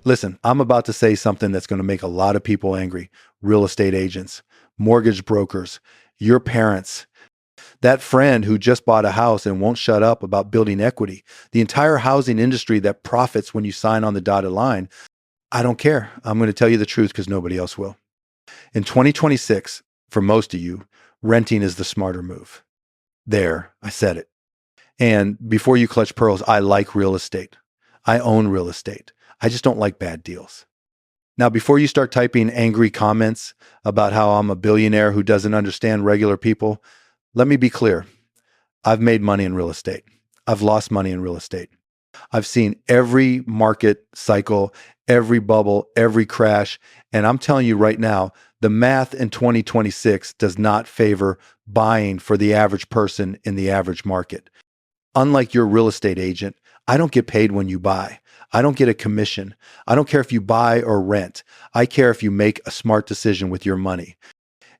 Listen, I'm about to say something that's going to make a lot of people angry. Real estate agents, mortgage brokers, your parents, that friend who just bought a house and won't shut up about building equity, the entire housing industry that profits when you sign on the dotted line. I don't care. I'm going to tell you the truth because nobody else will. In 2026, for most of you, renting is the smarter move. There, I said it. And before you clutch pearls, I like real estate. I own real estate. I just don't like bad deals. Now, before you start typing angry comments about how I'm a billionaire who doesn't understand regular people, let me be clear. I've made money in real estate. I've lost money in real estate. I've seen every market cycle, every bubble, every crash. And I'm telling you right now, the math in 2026 does not favor buying for the average person in the average market. Unlike your real estate agent, I don't get paid when you buy. I don't get a commission. I don't care if you buy or rent. I care if you make a smart decision with your money.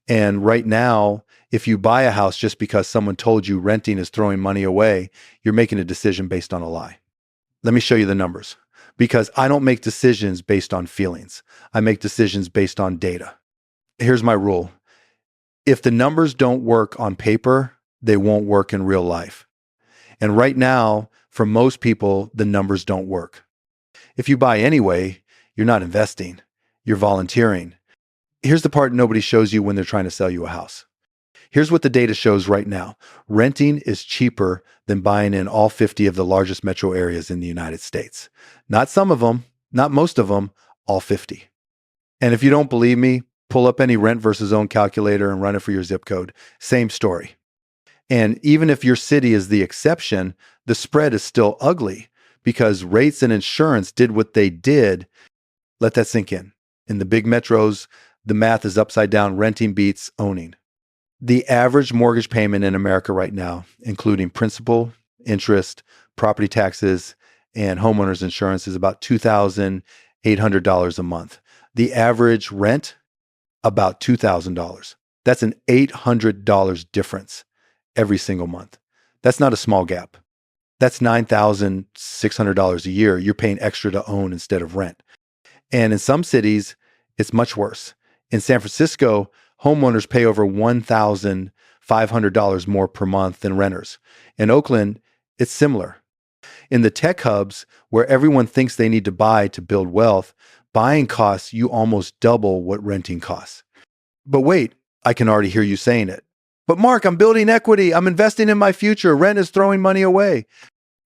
And right now, if you buy a house just because someone told you renting is throwing money away, you're making a decision based on a lie. Let me show you the numbers, because I don't make decisions based on feelings. I make decisions based on data. Here's my rule. If the numbers don't work on paper, they won't work in real life. And right now, for most people, the numbers don't work. If you buy anyway, you're not investing. You're volunteering. Here's the part nobody shows you when they're trying to sell you a house. Here's what the data shows right now. Renting is cheaper than buying in all 50 of the largest metro areas in the United States. Not some of them, not most of them, all 50. And if you don't believe me, pull up any rent versus own calculator and run it for your zip code. Same story. And even if your city is the exception, the spread is still ugly because rates and insurance did what they did. Let that sink in. In the big metros, the math is upside down. Renting beats owning. The average mortgage payment in America right now, including principal, interest, property taxes, and homeowners insurance, is about $2,800 a month. The average rent, about $2,000. That's an $800 difference every single month. That's not a small gap. That's $9,600 a year you're paying extra to own instead of rent. And in some cities, it's much worse. In San Francisco, homeowners pay over $1,500 more per month than renters. In Oakland, it's similar. In the tech hubs, where everyone thinks they need to buy to build wealth, buying costs you almost double what renting costs. But wait, I can already hear you saying it. But Mark, I'm building equity. I'm investing in my future. Rent is throwing money away.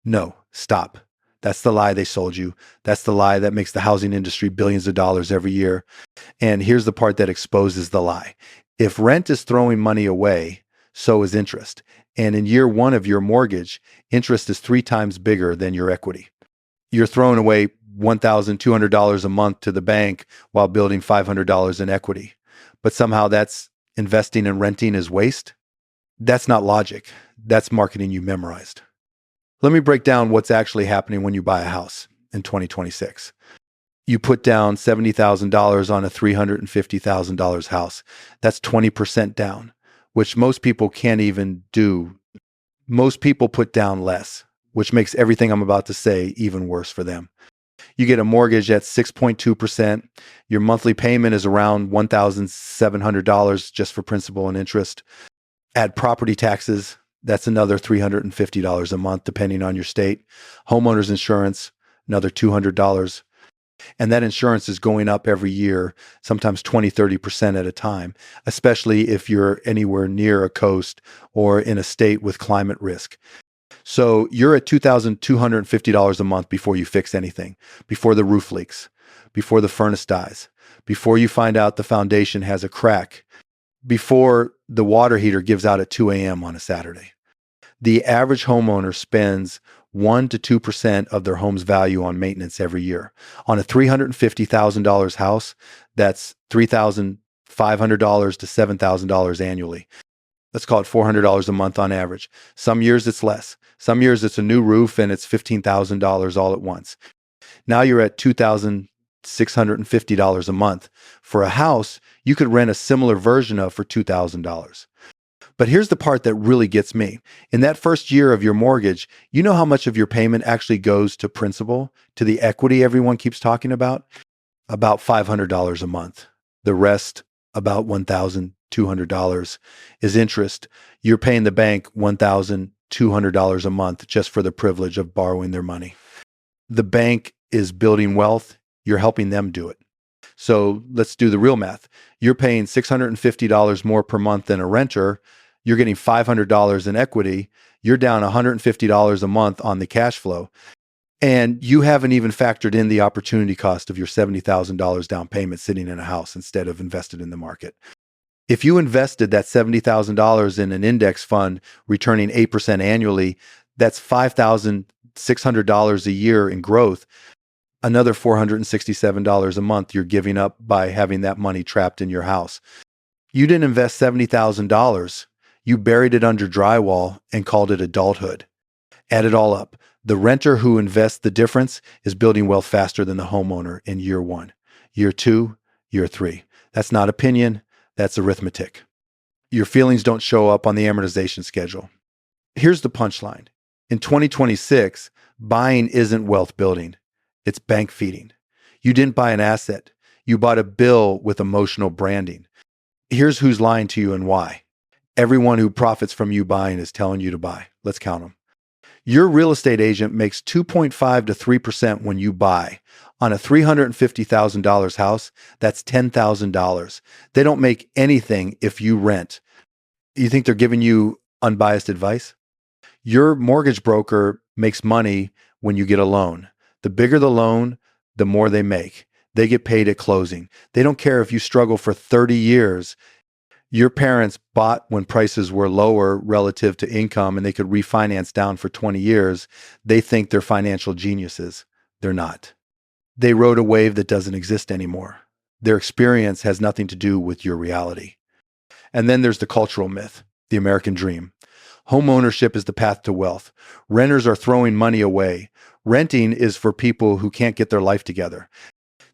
No, stop. That's the lie they sold you. That's the lie that makes the housing industry billions of dollars every year. And here's the part that exposes the lie. If rent is throwing money away, so is interest. And in year one of your mortgage, interest is 3 times bigger than your equity. You're throwing away $1,200 a month to the bank while building $500 in equity. But somehow that's investing in renting is waste? That's not logic. That's marketing you memorized. Let me break down what's actually happening when you buy a house in 2026. You put down $70,000 on a $350,000 house. That's 20% down, which most people can't even do. Most people put down less, which makes everything I'm about to say even worse for them. You get a mortgage at 6.2%. Your monthly payment is around $1,700 just for principal and interest. Add property taxes, that's another $350 a month, depending on your state. Homeowners insurance, another $200. And that insurance is going up every year, sometimes 20, 30% at a time, especially if you're anywhere near a coast or in a state with climate risk. So you're at $2,250 a month before you fix anything, before the roof leaks, before the furnace dies, before you find out the foundation has a crack, before the water heater gives out at 2 a.m. on a Saturday. The average homeowner spends 1 to 2% of their home's value on maintenance every year. On a $350,000 house, that's $3,500 to $7,000 annually. Let's call it $400 a month on average. Some years it's less. Some years it's a new roof and it's $15,000 all at once. Now you're at $2,650 a month. For a house, you could rent a similar version of for $2,000. But here's the part that really gets me. In that first year of your mortgage, you know how much of your payment actually goes to principal, to the equity everyone keeps talking about? About $500 a month. The rest, about $1,200, is interest. You're paying the bank $1,200 a month just for the privilege of borrowing their money. The bank is building wealth. You're helping them do it. So let's do the real math. You're paying $650 more per month than a renter. You're getting $500 in equity. You're down $150 a month on the cash flow. And you haven't even factored in the opportunity cost of your $70,000 down payment sitting in a house instead of invested in the market. If you invested that $70,000 in an index fund returning 8% annually, that's $5,600 a year in growth. Another $467 a month you're giving up by having that money trapped in your house. You didn't invest $70,000. You buried it under drywall and called it adulthood. Add it all up. The renter who invests the difference is building wealth faster than the homeowner in year 1, year 2, year 3. That's not opinion. That's arithmetic. Your feelings don't show up on the amortization schedule. Here's the punchline. In 2026, buying isn't wealth building. It's bank feeding. You didn't buy an asset. You bought a bill with emotional branding. Here's who's lying to you and why. Everyone who profits from you buying is telling you to buy. Let's count them. Your real estate agent makes 2.5 to 3% when you buy. On a $350,000 house, that's $10,000. They don't make anything if you rent. You think they're giving you unbiased advice? Your mortgage broker makes money when you get a loan. The bigger the loan, the more they make. They get paid at closing. They don't care if you struggle for 30 years. Your parents bought when prices were lower relative to income and they could refinance down for 20 years. They think they're financial geniuses. They're not. They rode a wave that doesn't exist anymore. Their experience has nothing to do with your reality. And then there's the cultural myth, the American dream. Home ownership is the path to wealth. Renters are throwing money away. Renting is for people who can't get their life together.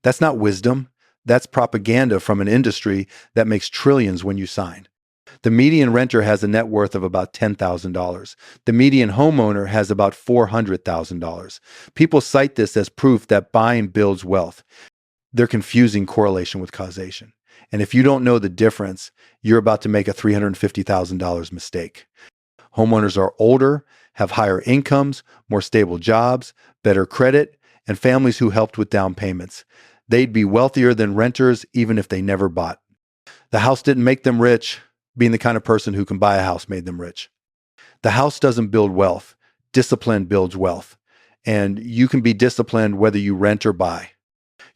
That's not wisdom. That's propaganda from an industry that makes trillions when you sign. The median renter has a net worth of about $10,000. The median homeowner has about $400,000. People cite this as proof that buying builds wealth. They're confusing correlation with causation. And if you don't know the difference, you're about to make a $350,000 mistake. Homeowners are older, have higher incomes, more stable jobs, better credit, and families who helped with down payments. They'd be wealthier than renters even if they never bought. The house didn't make them rich. Being the kind of person who can buy a house made them rich. The house doesn't build wealth. Discipline builds wealth. And you can be disciplined whether you rent or buy.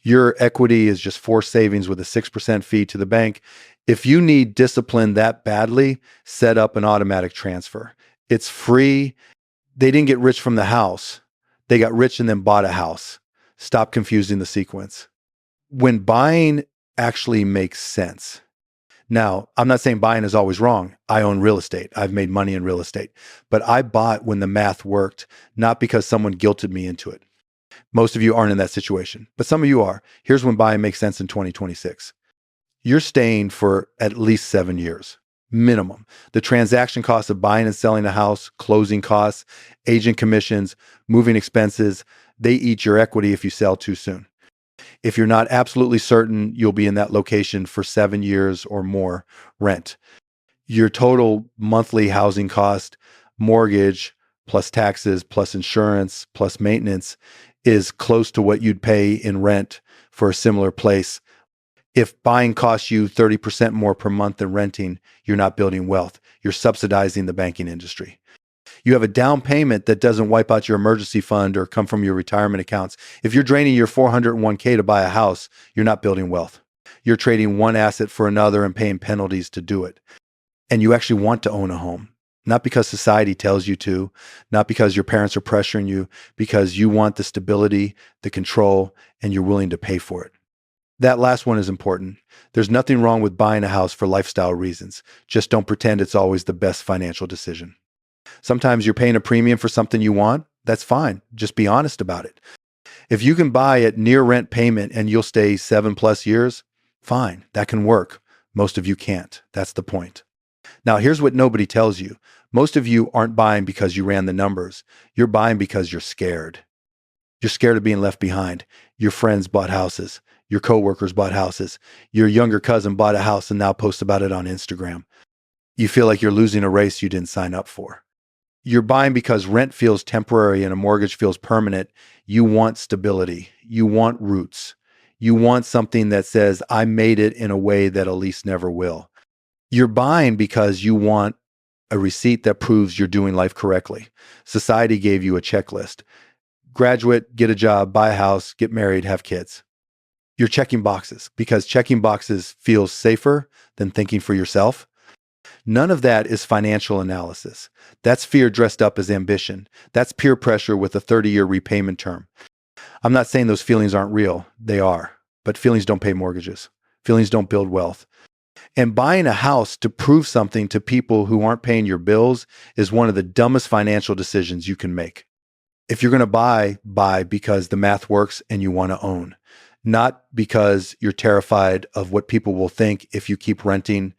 Your equity is just forced savings with a 6% fee to the bank. If you need discipline that badly, set up an automatic transfer. It's free. They didn't get rich from the house. They got rich and then bought a house. Stop confusing the sequence. When buying actually makes sense. Now, I'm not saying buying is always wrong. I own real estate. I've made money in real estate. But I bought when the math worked, not because someone guilted me into it. Most of you aren't in that situation, but some of you are. Here's when buying makes sense in 2026. You're staying for at least 7 years, minimum. The transaction costs of buying and selling a house, closing costs, agent commissions, moving expenses, they eat your equity if you sell too soon. If you're not absolutely certain you'll be in that location for 7 years or more, rent. Your total monthly housing cost, mortgage, plus taxes, plus insurance, plus maintenance is close to what you'd pay in rent for a similar place. If buying costs you 30% more per month than renting, you're not building wealth. You're subsidizing the banking industry. You have a down payment that doesn't wipe out your emergency fund or come from your retirement accounts. If you're draining your 401k to buy a house, you're not building wealth. You're trading one asset for another and paying penalties to do it. And you actually want to own a home, not because society tells you to, not because your parents are pressuring you, because you want the stability, the control, and you're willing to pay for it. That last one is important. There's nothing wrong with buying a house for lifestyle reasons. Just don't pretend it's always the best financial decision. Sometimes you're paying a premium for something you want. That's fine. Just be honest about it. If you can buy at near rent payment and you'll stay 7+ years, fine. That can work. Most of you can't. That's the point. Now, here's what nobody tells you. Most of you aren't buying because you ran the numbers. You're buying because you're scared. You're scared of being left behind. Your friends bought houses. Your coworkers bought houses. Your younger cousin bought a house and now posts about it on Instagram. You feel like you're losing a race you didn't sign up for. You're buying because rent feels temporary and a mortgage feels permanent. You want stability. You want roots. You want something that says, I made it in a way that Elise never will. You're buying because you want a receipt that proves you're doing life correctly. Society gave you a checklist. Graduate, get a job, buy a house, get married, have kids. You're checking boxes because checking boxes feels safer than thinking for yourself. None of that is financial analysis. That's fear dressed up as ambition. That's peer pressure with a 30-year repayment term. I'm not saying those feelings aren't real. They are. But feelings don't pay mortgages. Feelings don't build wealth. And buying a house to prove something to people who aren't paying your bills is one of the dumbest financial decisions you can make. If you're going to buy because the math works and you want to own, not because you're terrified of what people will think if you keep renting.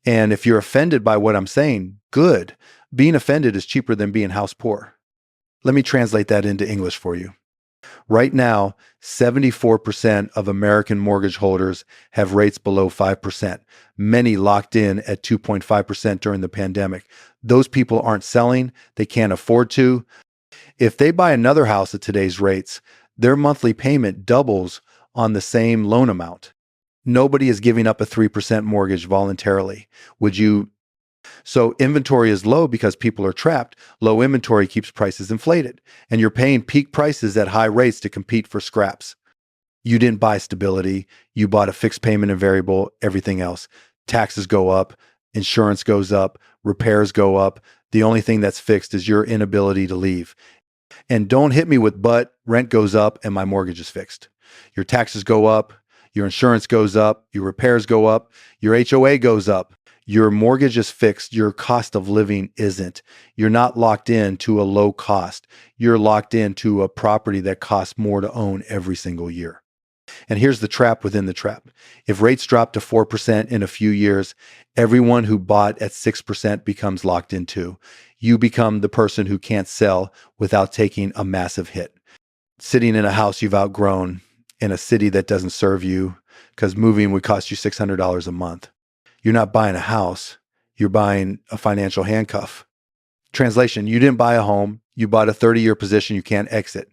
And if you're offended by what I'm saying, good. Being offended is cheaper than being house poor. Let me translate that into English for you. Right now, 74% of American mortgage holders have rates below 5%, many locked in at 2.5% during the pandemic. Those people aren't selling. They can't afford to. If they buy another house at today's rates, their monthly payment doubles on the same loan amount. Nobody is giving up a 3% mortgage voluntarily. Would you? So inventory is low because people are trapped. Low inventory keeps prices inflated, and you're paying peak prices at high rates to compete for scraps. You didn't buy stability. You bought a fixed payment and variable, everything else. Taxes go up, insurance goes up, repairs go up. The only thing that's fixed is your inability to leave. And don't hit me with but rent goes up and my mortgage is fixed. Your taxes go up, your insurance goes up, your repairs go up, your HOA goes up. Your mortgage is fixed. Your cost of living isn't. You're not locked in to a low cost. You're locked into a property that costs more to own every single year. And here's the trap within the trap. If rates drop to 4% in a few years, everyone who bought at 6% becomes locked in too. You become the person who can't sell without taking a massive hit. Sitting in a house you've outgrown in a city that doesn't serve you because moving would cost you $600 a month. You're not buying a house. You're buying a financial handcuff. Translation, you didn't buy a home. You bought a 30-year position you can't exit.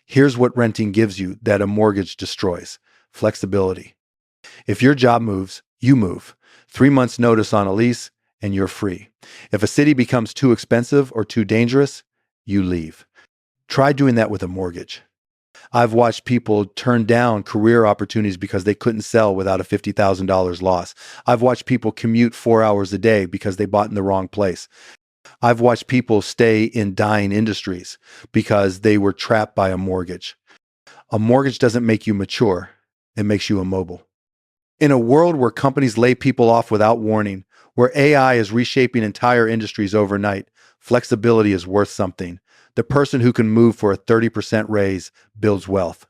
Here's what renting gives you that a mortgage destroys: flexibility. If your job moves, you move. 3 months notice on a lease and you're free. If a city becomes too expensive or too dangerous, you leave. Try doing that with a mortgage. I've watched people turn down career opportunities because they couldn't sell without a $50,000 loss. I've watched people commute 4 hours a day because they bought in the wrong place. I've watched people stay in dying industries because they were trapped by a mortgage. A mortgage doesn't make you mature. It makes you immobile. In a world where companies lay people off without warning, where AI is reshaping entire industries overnight, flexibility is worth something. The person who can move for a 30% raise builds wealth.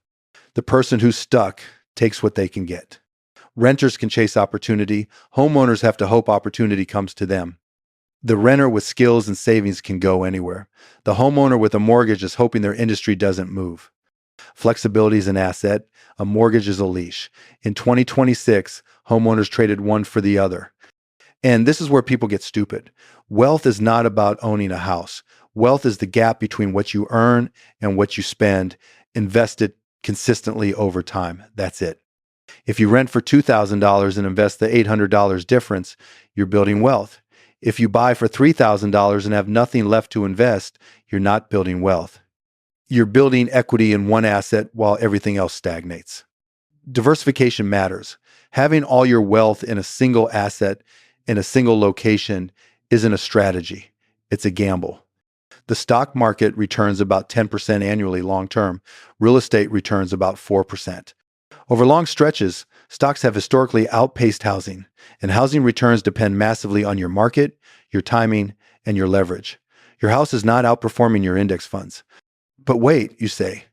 The person who's stuck takes what they can get. Renters can chase opportunity. Homeowners have to hope opportunity comes to them. The renter with skills and savings can go anywhere. The homeowner with a mortgage is hoping their industry doesn't move. Flexibility is an asset. A mortgage is a leash. In 2026, homeowners traded one for the other. And this is where people get stupid. Wealth is not about owning a house. Wealth is the gap between what you earn and what you spend, invested consistently over time. That's it. If you rent for $2,000 and invest the $800 difference, you're building wealth. If you buy for $3,000 and have nothing left to invest, you're not building wealth. You're building equity in one asset while everything else stagnates. Diversification matters. Having all your wealth in a single asset in a single location isn't a strategy. It's a gamble. The stock market returns about 10% annually long-term. Real estate returns about 4%. Over long stretches, stocks have historically outpaced housing, and housing returns depend massively on your market, your timing, and your leverage. Your house is not outperforming your index funds. But wait, you say,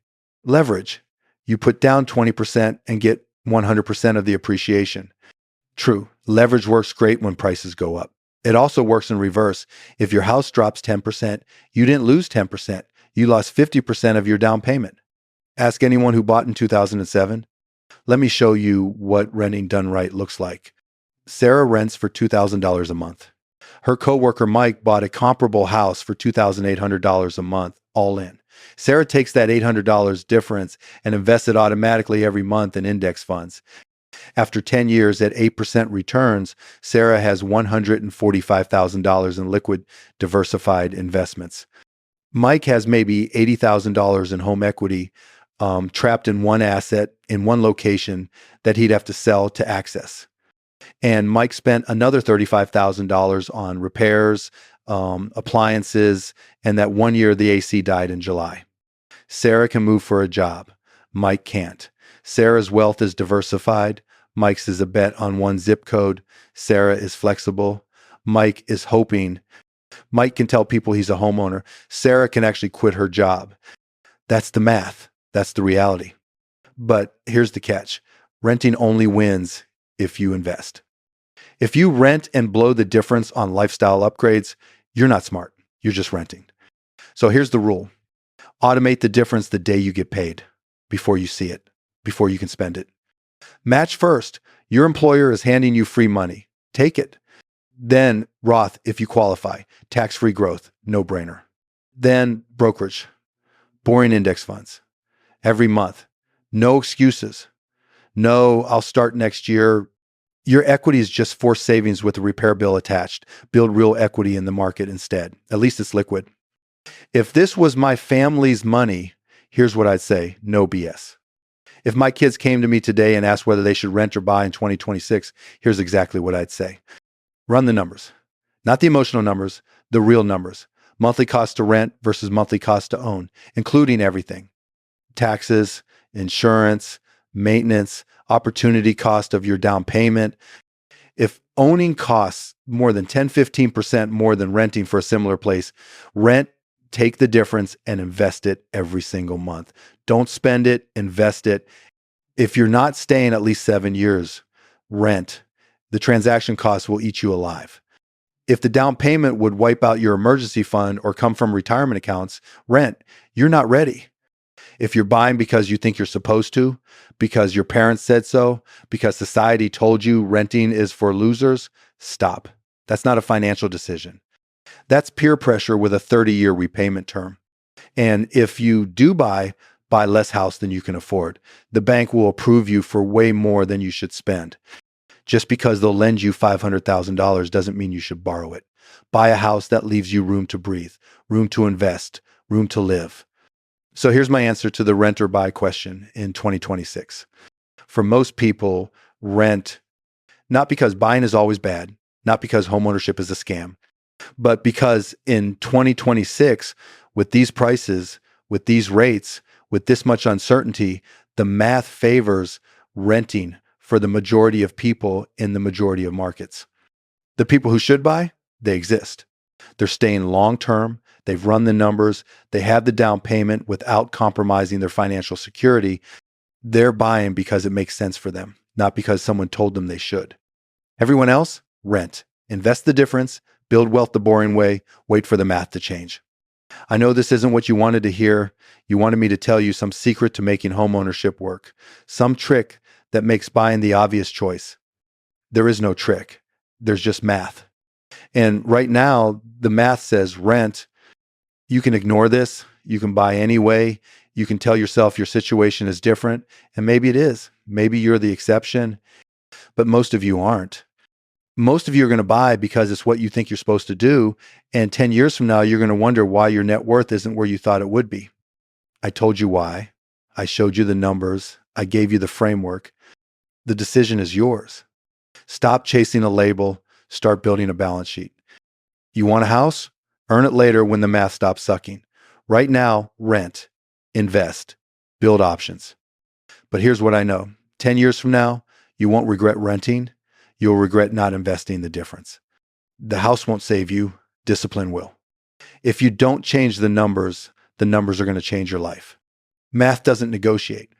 leverage. You put down 20% and get 100% of the appreciation. True, leverage works great when prices go up. It also works in reverse. If your house drops 10%, you didn't lose 10%. You lost 50% of your down payment. Ask anyone who bought in 2007. Let me show you what renting done right looks like. Sarah rents for $2,000 a month. Her coworker Mike bought a comparable house for $2,800 a month, all in. Sarah takes that $800 difference and invests it automatically every month in index funds. After 10 years at 8% returns, Sarah has $145,000 in liquid diversified investments. Mike has maybe $80,000 in home equity trapped in one asset in one location that he'd have to sell to access. And Mike spent another $35,000 on repairs, appliances, and that one year the AC died in July. Sarah can move for a job. Mike can't. Sarah's wealth is diversified. Mike's is a bet on one zip code. Sarah is flexible. Mike is hoping. Mike can tell people he's a homeowner. Sarah can actually quit her job. That's the math. That's the reality. But here's the catch. Renting only wins if you invest. If you rent and blow the difference on lifestyle upgrades, you're not smart. You're just renting. So here's the rule. Automate the difference the day you get paid, before you see it, before you can spend it. Match first. Your employer is handing you free money. Take it. Then Roth, if you qualify. Tax-free growth, no brainer. Then brokerage, boring index funds. Every month. No excuses. No, I'll start next year. Your equity is just forced savings with a repair bill attached. Build real equity in the market instead. At least it's liquid. If this was my family's money, here's what I'd say. No BS. If my kids came to me today and asked whether they should rent or buy in 2026, here's exactly what I'd say. Run the numbers. Not the emotional numbers, the real numbers. Monthly cost to rent versus monthly cost to own, including everything. Taxes, insurance, maintenance, opportunity cost of your down payment. If owning costs more than 10-15% more than renting for a similar place, rent, take the difference and invest it every single month. Don't spend it, invest it. If you're not staying at least 7 years, rent. The transaction costs will eat you alive. If the down payment would wipe out your emergency fund or come from retirement accounts, rent. You're not ready. If you're buying because you think you're supposed to, because your parents said so, because society told you renting is for losers, stop. That's not a financial decision. That's peer pressure with a 30-year repayment term. And if you do buy less house than you can afford. The bank will approve you for way more than you should spend. Just because they'll lend you $500,000 doesn't mean you should borrow it. Buy a house that leaves you room to breathe, room to invest, room to live. So here's my answer to the rent or buy question in 2026. For most people, rent, not because buying is always bad, not because homeownership is a scam, but because in 2026, with these prices, with these rates, with this much uncertainty, the math favors renting for the majority of people in the majority of markets. The people who should buy, they exist. They're staying long-term. They've run the numbers. They have the down payment without compromising their financial security. They're buying because it makes sense for them, not because someone told them they should. Everyone else, rent. Invest the difference, build wealth the boring way, wait for the math to change. I know this isn't what you wanted to hear. You wanted me to tell you some secret to making homeownership work, some trick that makes buying the obvious choice. There is no trick. There's just math. And right now, the math says rent. You can ignore this. You can buy anyway. You can tell yourself your situation is different. And maybe it is. Maybe you're the exception. But most of you aren't. Most of you are going to buy because it's what you think you're supposed to do. And 10 years from now, you're going to wonder why your net worth isn't where you thought it would be. I told you why. I showed you the numbers. I gave you the framework. The decision is yours. Stop chasing a label. Start building a balance sheet. You want a house? Earn it later when the math stops sucking. Right now, rent, invest, build options. But here's what I know. 10 years from now, you won't regret renting. You'll regret not investing the difference. The house won't save you. Discipline will. If you don't change the numbers are going to change your life. Math doesn't negotiate.